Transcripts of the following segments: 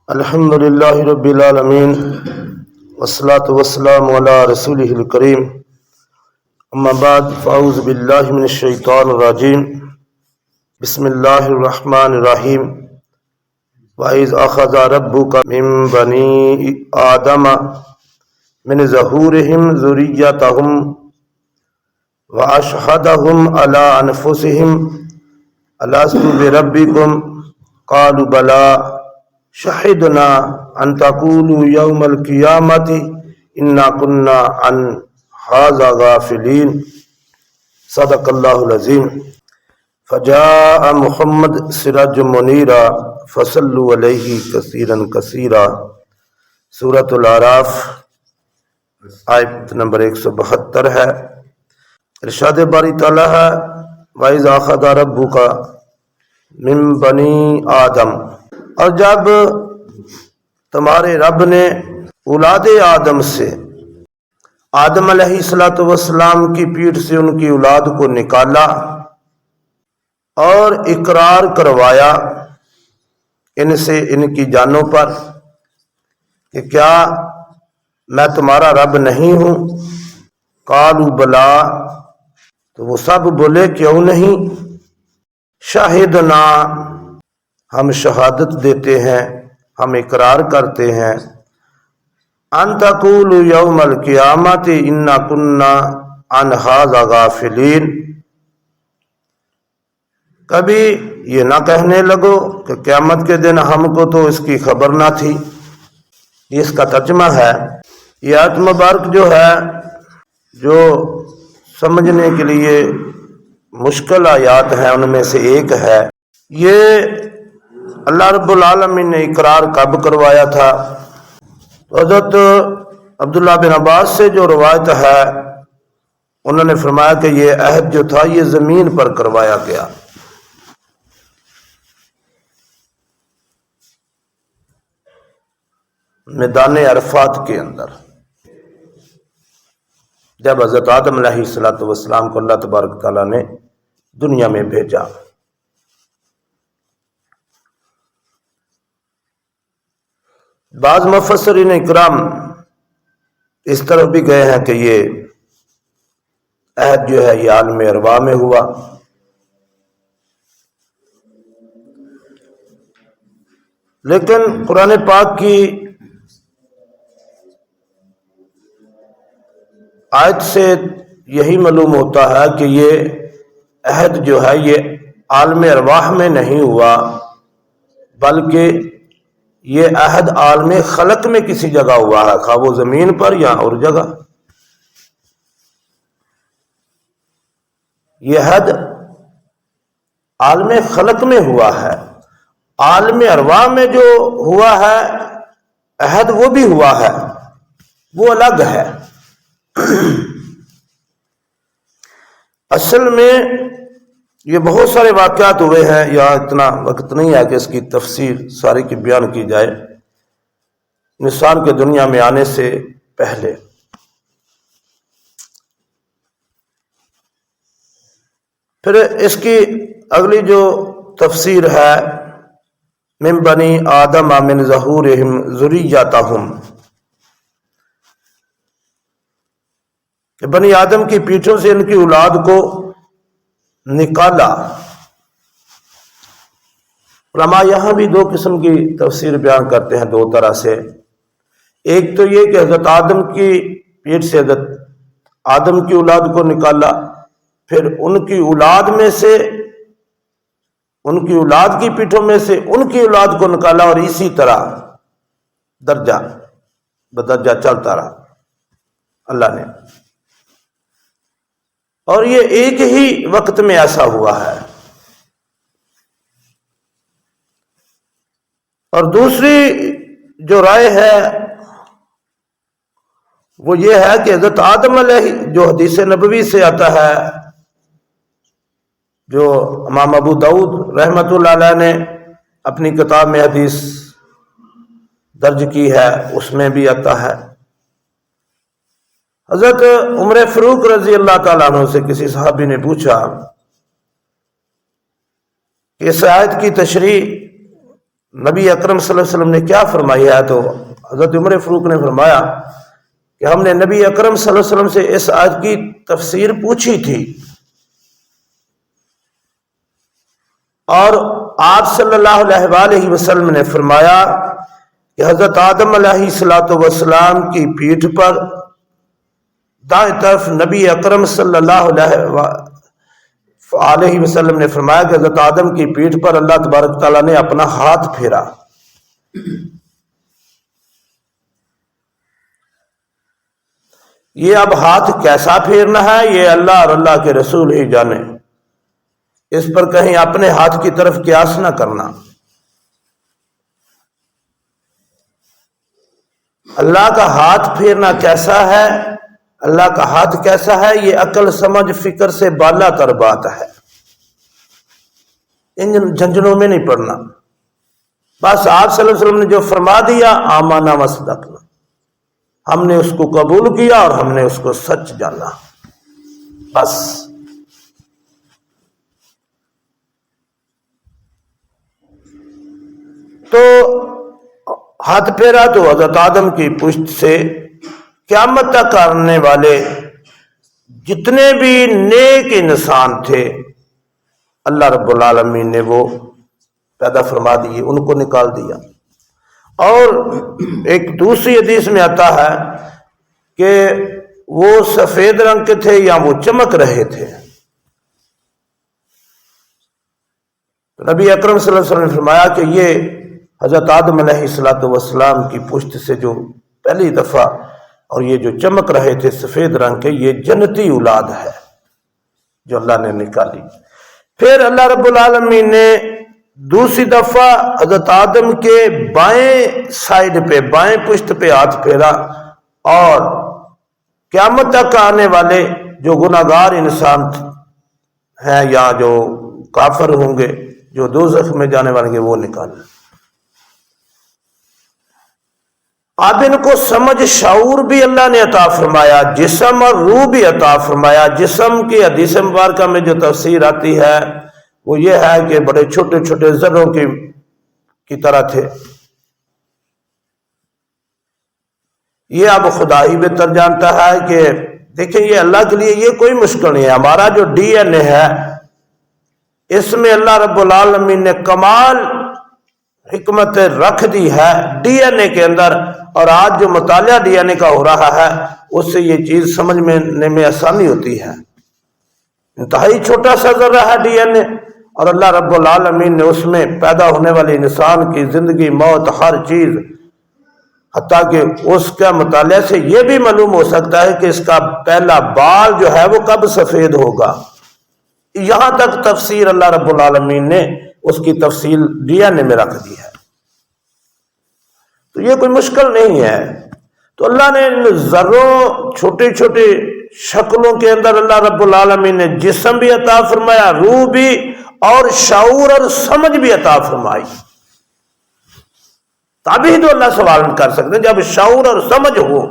الحمد للہ رب العالمین والصلاة والسلام علی رسولہ الکریم اما بعد فاعوذ باللہ من الشیطان الرجیم بسم اللہ الرحمن الرحیم وَإِذْ أَخَذَ رَبُّكَ مِنْ بَنِي آدَمَ مِنْ ظُهُورِهِمْ ذُرِّيَّتَهُمْ وَأَشْهَدَهُمْ عَلَىٰ أَنفُسِهِمْ أَلَسْتُ بِرَبِّكُمْ قَالُوا بَلَىٰ شَهِدْنَا أَن تَقُولُوا يَوْمَ الْقِيَامَةِ إِنَّا كُنَّا عَنْ هَٰذَا غَافِلِينَ صدق اللہ العظیم فجاء محمد سراج منیرا فصلوا علیہ کثیرا کثیرا سورۃ الاعراف آیت نمبر 172 ہے۔ ارشاد باری تعالیٰ ہے وَإِذْ أَخَذَ رَبُّكَ مِن بَنِي آدَم، اور جب تمہارے رب نے اولاد آدم سے، آدم علیہ السلام کی پیٹھ سے ان کی اولاد کو نکالا اور اقرار کروایا ان سے ان کی جانوں پر کہ کیا میں تمہارا رب نہیں ہوں؟ قالوا بلا، تو وہ سب بولے کیوں نہیں؟ شاہدنا، ہم شہادت دیتے ہیں، ہم اقرار کرتے ہیں، ان تقولوا یوم القیامت انا کنا عن ھذا غافلین، کبھی یہ نہ کہنے لگو کہ قیامت کے دن ہم کو تو اس کی خبر نہ تھی۔ یہ اس کا ترجمہ ہے۔ یہ آیت مبارک جو ہے، جو سمجھنے کے لیے مشکل آیات ہیں ان میں سے ایک ہے۔ یہ اللہ رب العالمین نے اقرار کب کروایا تھا؟ حضرت عبداللہ بن عباس سے جو روایت ہے، انہوں نے فرمایا کہ یہ عہد جو تھا یہ زمین پر کروایا گیا۔ میدان عرفات کے اندر جب حضرت آدم علیہ السلام کو اللہ تبارک تعالیٰ نے دنیا میں بھیجا۔ بعض مفسرین اکرام اس طرف بھی گئے ہیں کہ یہ عہد جو ہے یہ عالم ارواح میں ہوا۔ لیکن قرآن پاک کی آیت سے یہی معلوم ہوتا ہے کہ یہ عہد جو ہے یہ عالم ارواح میں نہیں ہوا، بلکہ یہ عہد عالم خلق میں کسی جگہ ہوا ہے، خواہ وہ زمین پر یا اور جگہ۔ یہ عہد عالم خلق میں ہوا ہے، عالم ارواح میں جو ہوا ہے عہد وہ بھی ہوا ہے، وہ الگ ہے۔ اصل میں یہ بہت سارے واقعات ہوئے ہیں، یا اتنا وقت نہیں ہے کہ اس کی تفسیر ساری کی بیان کی جائے۔ انسان کے دنیا میں آنے سے پہلے پھر اس کی اگلی جو تفسیر ہے من بنی آدم من ظہورہم ذریتہم، کہ بنی آدم کی پیٹھوں سے ان کی اولاد کو نکالا۔ علماء یہاں بھی دو قسم کی تفسیر بیان کرتے ہیں، دو طرح سے۔ ایک تو یہ کہ حضرت آدم کی پیٹ سے حضرت آدم کی اولاد کو نکالا، پھر ان کی اولاد میں سے، ان کی اولاد کی پیٹھوں میں سے ان کی اولاد کو نکالا، اور اسی طرح درجہ بدرجہ چلتا رہا اللہ نے۔ اور یہ ایک ہی وقت میں ایسا ہوا ہے۔ اور دوسری جو رائے ہے وہ یہ ہے کہ حضرت آدم علیہ، جو حدیث نبوی سے آتا ہے، جو امام ابو داؤد رحمۃ اللہ علیہ نے اپنی کتاب میں حدیث درج کی ہے، اس میں بھی آتا ہے۔ حضرت عمر فاروق رضی اللہ تعالیٰ عنہ سے کسی صحابی نے پوچھا کہ اس آیت کی تشریح نبی اکرم صلی اللہ علیہ وسلم نے کیا فرمایا ہے؟ تو حضرت عمر فاروق نے فرمایا کہ ہم نے نبی اکرم صلی اللہ علیہ وسلم سے اس آیت کی تفسیر پوچھی تھی، اور آپ صلی اللہ علیہ وآلہ وسلم نے فرمایا کہ حضرت آدم علیہ السلام کی پیٹھ پر دائیں طرف نبی اکرم صلی اللہ علیہ وسلم نے فرمایا کہ حضرت آدم کی پیٹھ پر اللہ تبارک تعالیٰ نے اپنا ہاتھ پھیرا۔ یہ اب ہاتھ کیسا پھیرنا ہے یہ اللہ اور اللہ کے رسول ہی جانے، اس پر کہیں اپنے ہاتھ کی طرف قیاس نہ کرنا۔ اللہ کا ہاتھ پھیرنا کیسا ہے، اللہ کا ہاتھ کیسا ہے، یہ عقل سمجھ فکر سے بالا تر بات ہے، ان جھنجھنوں میں نہیں پڑنا۔ بس آپ صلی اللہ علیہ وسلم نے جو فرما دیا آمنا وصدقنا، ہم نے اس کو قبول کیا اور ہم نے اس کو سچ جانا، بس۔ تو ہاتھ پھیرا تو حضرت آدم کی پشت سے قیامت تک آنے والے جتنے بھی نیک انسان تھے اللہ رب العالمین نے وہ پیدا فرما دیے، ان کو نکال دیا۔ اور ایک دوسری حدیث میں آتا ہے کہ وہ سفید رنگ کے تھے یا وہ چمک رہے تھے۔ نبی اکرم صلی اللہ علیہ وسلم نے فرمایا کہ یہ حضرت آدم علیہ السلام کی پشت سے جو پہلی دفعہ اور یہ جو چمک رہے تھے سفید رنگ کے، یہ جنتی اولاد ہے جو اللہ نے نکالی۔ پھر اللہ رب العالمین نے دوسری دفعہ حضرت آدم کے بائیں سائڈ پہ، بائیں پشت پہ ہاتھ پھیرا، اور قیامت تک آنے والے جو گناہگار انسان ہیں یا جو کافر ہوں گے، جو دوزخ میں جانے والے وہ نکالا۔ اب ان کو سمجھ شعور بھی اللہ نے عطا فرمایا، جسم اور روح بھی عطا فرمایا۔ جسم کی حدیث مبارکہ میں جو تفسیر آتی ہے وہ یہ ہے کہ بڑے چھوٹے چھوٹے ذروں کی طرح تھے۔ یہ اب خدا ہی بہتر جانتا ہے کہ دیکھیں یہ اللہ کے لیے یہ کوئی مشکل نہیں ہے۔ ہمارا جو ڈی این اے ہے اس میں اللہ رب العالمین نے کمال حکمت رکھ دی ہے ڈی این اے کے اندر، اور آج جو مطالعہ ڈی این اے کا ہو رہا ہے اس سے یہ چیز سمجھنے میں آسانی ہوتی ہے۔ انتہائی چھوٹا سا ذرہ ہے ڈی این اے، اور اللہ رب العالمین نے اس میں پیدا ہونے والے انسان کی زندگی، موت، ہر چیز، حتیٰ کہ اس کا مطالعہ سے یہ بھی معلوم ہو سکتا ہے کہ اس کا پہلا بال جو ہے وہ کب سفید ہوگا۔ یہاں تک تفسیر اللہ رب العالمین نے اس کی تفصیل ڈی این اے میں رکھ دی ہے، تو یہ کوئی مشکل نہیں ہے۔ تو اللہ نے ان ذروں، چھوٹی چھوٹی شکلوں کے اندر اللہ رب العالمین نے جسم بھی عطا فرمایا، روح بھی، اور شعور اور سمجھ بھی عطا فرمائی۔ تبھی تو اللہ سوال کر سکتے جب شعور اور سمجھ ہو۔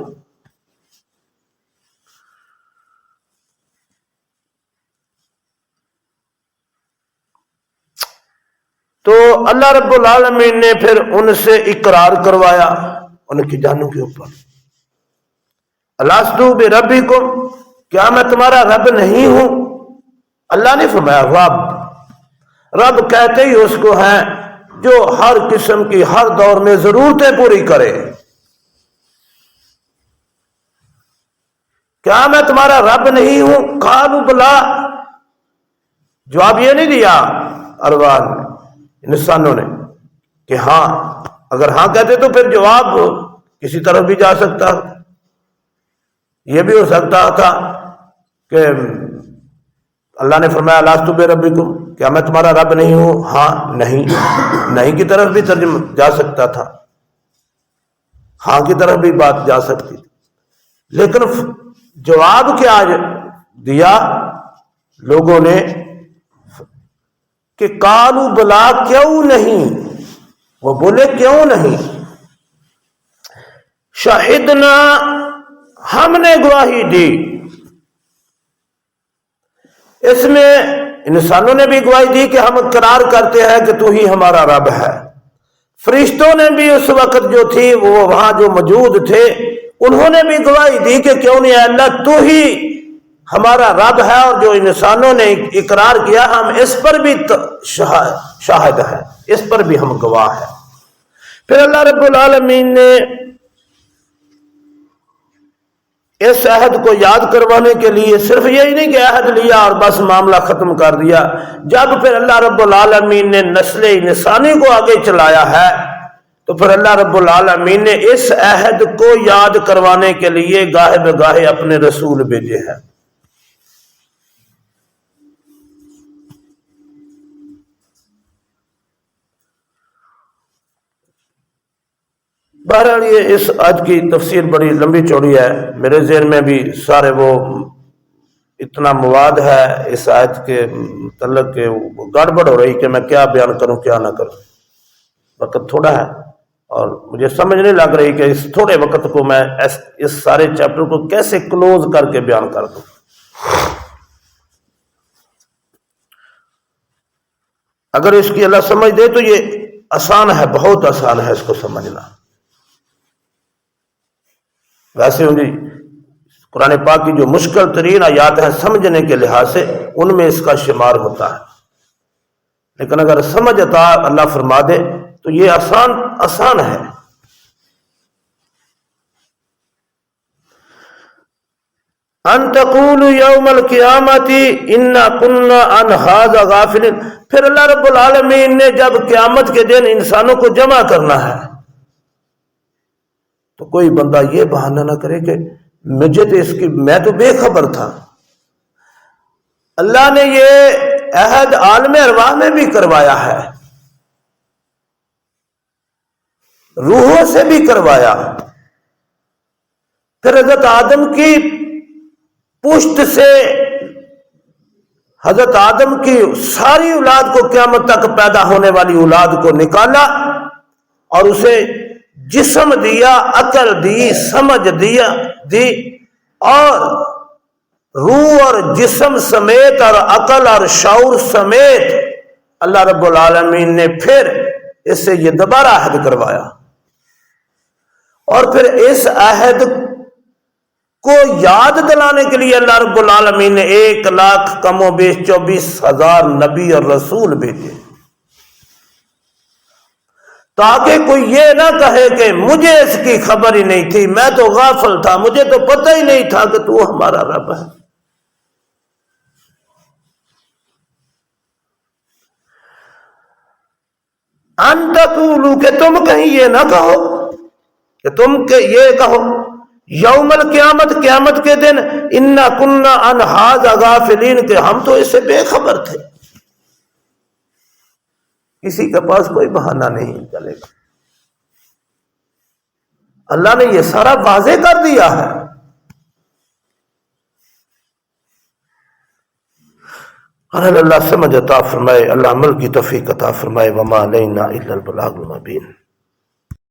تو اللہ رب العالمین نے پھر ان سے اقرار کروایا ان کی جانوں کے اوپر، الستو بربکم، کیا میں تمہارا رب نہیں ہوں؟ اللہ نے فرمایا رب کہتے ہی اس کو ہیں جو ہر قسم کی ہر دور میں ضرورتیں پوری کرے۔ کیا میں تمہارا رب نہیں ہوں؟ قالوا بلا، جواب یہ نہیں دیا ارواح نے، انسانوں نے، کہ ہاں۔ اگر ہاں کہتے تو پھر جواب کسی طرف بھی جا سکتا، یہ بھی ہو سکتا تھا کہ اللہ نے فرمایا الستو بربکم، کیا میں تمہارا رب نہیں ہوں؟ ہاں، نہیں کی طرف بھی ترجمہ جا سکتا تھا، ہاں کی طرف بھی بات جا سکتی تھی، لیکن جواب کیا دیا لوگوں نے کہ قالوا بلا، کیوں نہیں؟ وہ بولے کیوں نہیں؟ شہدنا، ہم نے گواہی دی۔ اس میں انسانوں نے بھی گواہی دی کہ ہم اقرار کرتے ہیں کہ تو ہی ہمارا رب ہے۔ فرشتوں نے بھی اس وقت جو تھی وہ وہاں جو موجود تھے انہوں نے بھی گواہی دی کہ کیوں نہیں اے اللہ تو ہی ہمارا رب ہے، اور جو انسانوں نے اقرار کیا ہم اس پر بھی شاہد ہے، اس پر بھی ہم گواہ ہیں۔ پھر اللہ رب العالمین نے اس عہد کو یاد کروانے کے لیے صرف یہی نہیں کہ عہد لیا اور بس معاملہ ختم کر دیا، جب پھر اللہ رب العالمین نے نسل انسانی کو آگے چلایا ہے تو پھر اللہ رب العالمین نے اس عہد کو یاد کروانے کے لیے گاہے بگاہے اپنے رسول بھیجے ہیں۔ بہرحال یہ اس آج کی تفسیر بڑی لمبی چوڑی ہے، میرے ذہن میں بھی سارے وہ اتنا مواد ہے اس آیت کے متعلق کہ گڑبڑ ہو رہی کہ میں کیا بیان کروں کیا نہ کروں، وقت تھوڑا ہے اور مجھے سمجھ نہیں لگ رہی کہ اس تھوڑے وقت کو میں اس سارے چیپٹر کو کیسے کلوز کر کے بیان کر دوں۔ اگر اس کی اللہ سمجھ دے تو یہ آسان ہے، بہت آسان ہے اس کو سمجھنا۔ ویسے جی قرآن پاک کی جو مشکل ترین آیات ہیں سمجھنے کے لحاظ سے ان میں اس کا شمار ہوتا ہے، لیکن اگر سمجھ عطا اللہ فرما دے تو یہ آسان ہے۔ ان تقولوا یوم القیامت انا کنا عن ھذا غافلین، پھر اللہ رب العالمین نے جب قیامت کے دن انسانوں کو جمع کرنا ہے تو کوئی بندہ یہ بہانہ نہ کرے کہ مجھے تو میں تو بے خبر تھا۔ اللہ نے یہ عہد عالم ارواح میں بھی کروایا ہے، روحوں سے بھی کروایا، پھر حضرت آدم کی پشت سے حضرت آدم کی ساری اولاد کو قیامت تک پیدا ہونے والی اولاد کو نکالا اور اسے جسم دیا، عقل دی، سمجھ دی اور روح اور جسم سمیت اور عقل اور شعور سمیت اللہ رب العالمین نے پھر اس سے یہ دوبارہ عہد کروایا، اور پھر اس عہد کو یاد دلانے کے لیے اللہ رب العالمین نے 1,00,000 کم و بیش 24,000 نبی اور رسول بھیجے، تاکہ کوئی یہ نہ کہے کہ مجھے اس کی خبر ہی نہیں تھی، میں تو غافل تھا، مجھے تو پتہ ہی نہیں تھا کہ تو ہمارا رب ہے۔ ان تقولوا کہ تم کہیں یہ نہ کہو، کہ تم یہ کہو یوم القیامت قیامت کے دن انا کنا عن ھذا غافلین، کہ ہم تو اس سے بے خبر تھے۔ کسی کے پاس کوئی بہانہ نہیں چلے گا، اللہ نے یہ سارا واضح کر دیا ہے۔ اور اللہ سمجھ عطا فرمائے، اللہ عمل کی توفیق عطا فرمائے۔ وما علینا الا البلاغ المبین۔